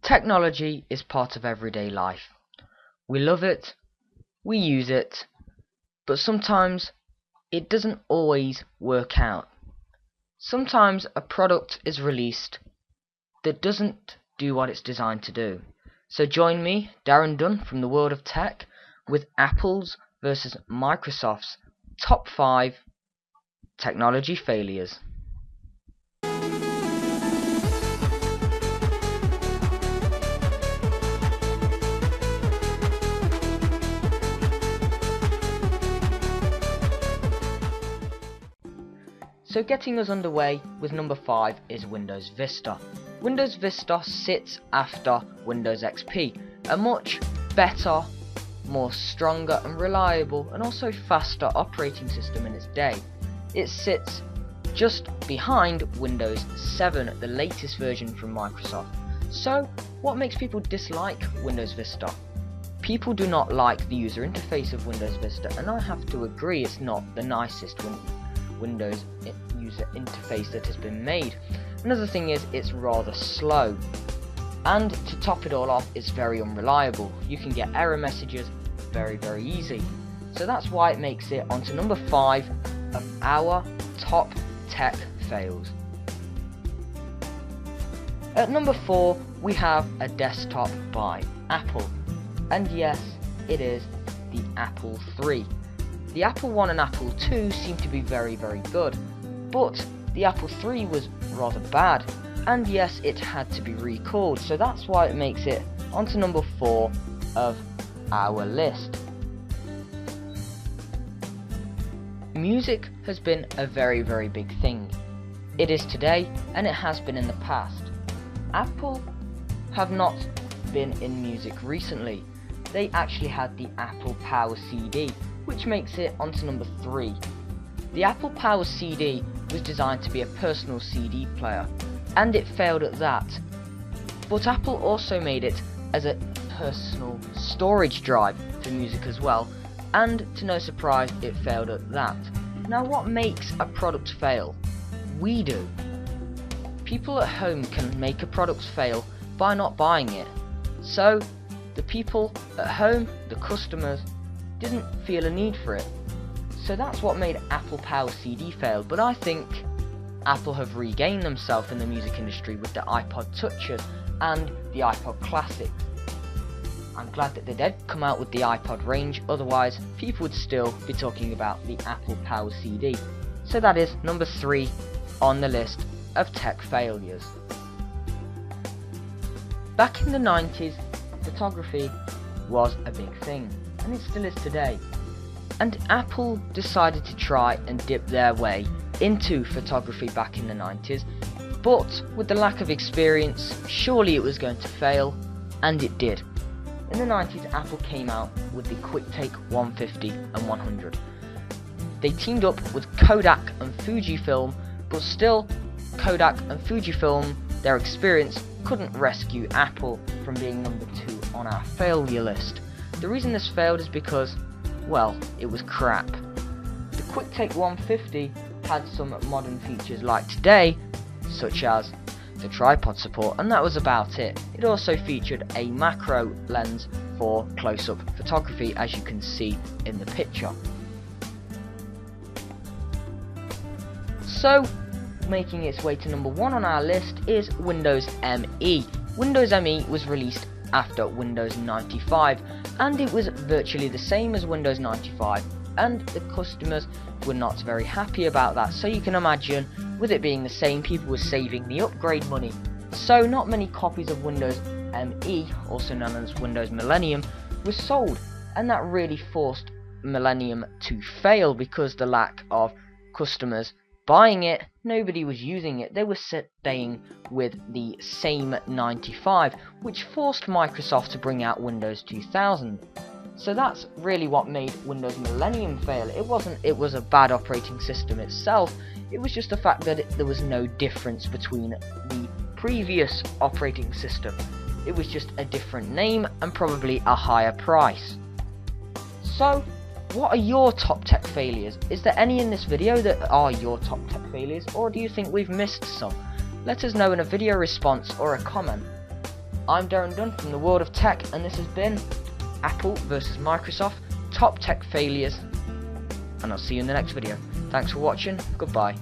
Technology is part of everyday life. We love it, we use it, but sometimes it doesn't always work out. Sometimes a product is released that doesn't do what it's designed to do. So join me, Darren Dunn from the world of tech, with Apple's versus Microsoft's top 5 technology failures. So getting us underway with number 5 is Windows Vista. Windows Vista sits after Windows XP, a much better, more stronger and reliable and also faster operating system in its day. It sits just behind Windows 7, the latest version from Microsoft. So what makes people dislike Windows Vista? People do not like the user interface of Windows Vista, and I have to agree it's not the nicest Windows user interface that has been made. Another thing is it's rather slow, and to top it all off, it's very unreliable. You can get error messages very easy. So that's why it makes it onto number 5 of our top tech fails. At number 4 we have a desktop by Apple, and yes, it is the Apple III. The Apple I and Apple II seem to be very good, but the Apple III was rather bad, and yes, it had to be recalled, so that's why it makes it onto number 4 of our list. Music has been a very big thing. It is today, and it has been in the past. Apple have not been in music recently. They actually had the Apple Power CD, which makes it onto number 3. The Apple Power CD was designed to be a personal CD player, and it failed at that. But Apple also made it as a personal storage drive for music as well, and to no surprise, it failed at that. Now, what makes a product fail? We do. People at home can make a product fail by not buying it. So the people at home, the customers, didn't feel a need for it. So that's what made Apple Power CD fail, but I think Apple have regained themselves in the music industry with the iPod Touches and the iPod Classics. I'm glad that they did come out with the iPod range, otherwise people would still be talking about the Apple Power CD. So that is number 3 on the list of tech failures. Back in the 90s, photography was a big thing, and it still is today. And Apple decided to try and dip their way into photography back in the 90s, but with the lack of experience, surely it was going to fail, and it did. In the 90s, Apple came out with the QuickTake 150 and 100. They teamed up with Kodak and Fujifilm, but still, Kodak and Fujifilm, their experience couldn't rescue Apple from being number 2 on our failure list. The reason this failed is because, well, it was crap. The QuickTake 150 had some modern features like today, such as the tripod support, and that was about it. It also featured a macro lens for close-up photography, as you can see in the picture. So, making its way to number 1 on our list is Windows ME. Windows ME was released after Windows 95, and it was virtually the same as Windows 95, and the customers were not very happy about that. So you can imagine, with it being the same, people were saving the upgrade money. So not many copies of Windows ME, also known as Windows Millennium, were sold, and that really forced Millennium to fail because the lack of customers buying it, nobody was using it. They were staying with the same 95, which forced Microsoft to bring out Windows 2000. So that's really what made Windows Millennium fail. It was a bad operating system itself. It was just the fact that there was no difference between the previous operating system. It was just a different name and probably a higher price. So, what are your top tech failures? Is there any in this video that are your top tech failures, or do you think we've missed some? Let us know in a video response or a comment. I'm Darren Dunn from the World of Tech, and this has been Apple versus Microsoft, top tech failures, and I'll see you in the next video. Thanks for watching, goodbye.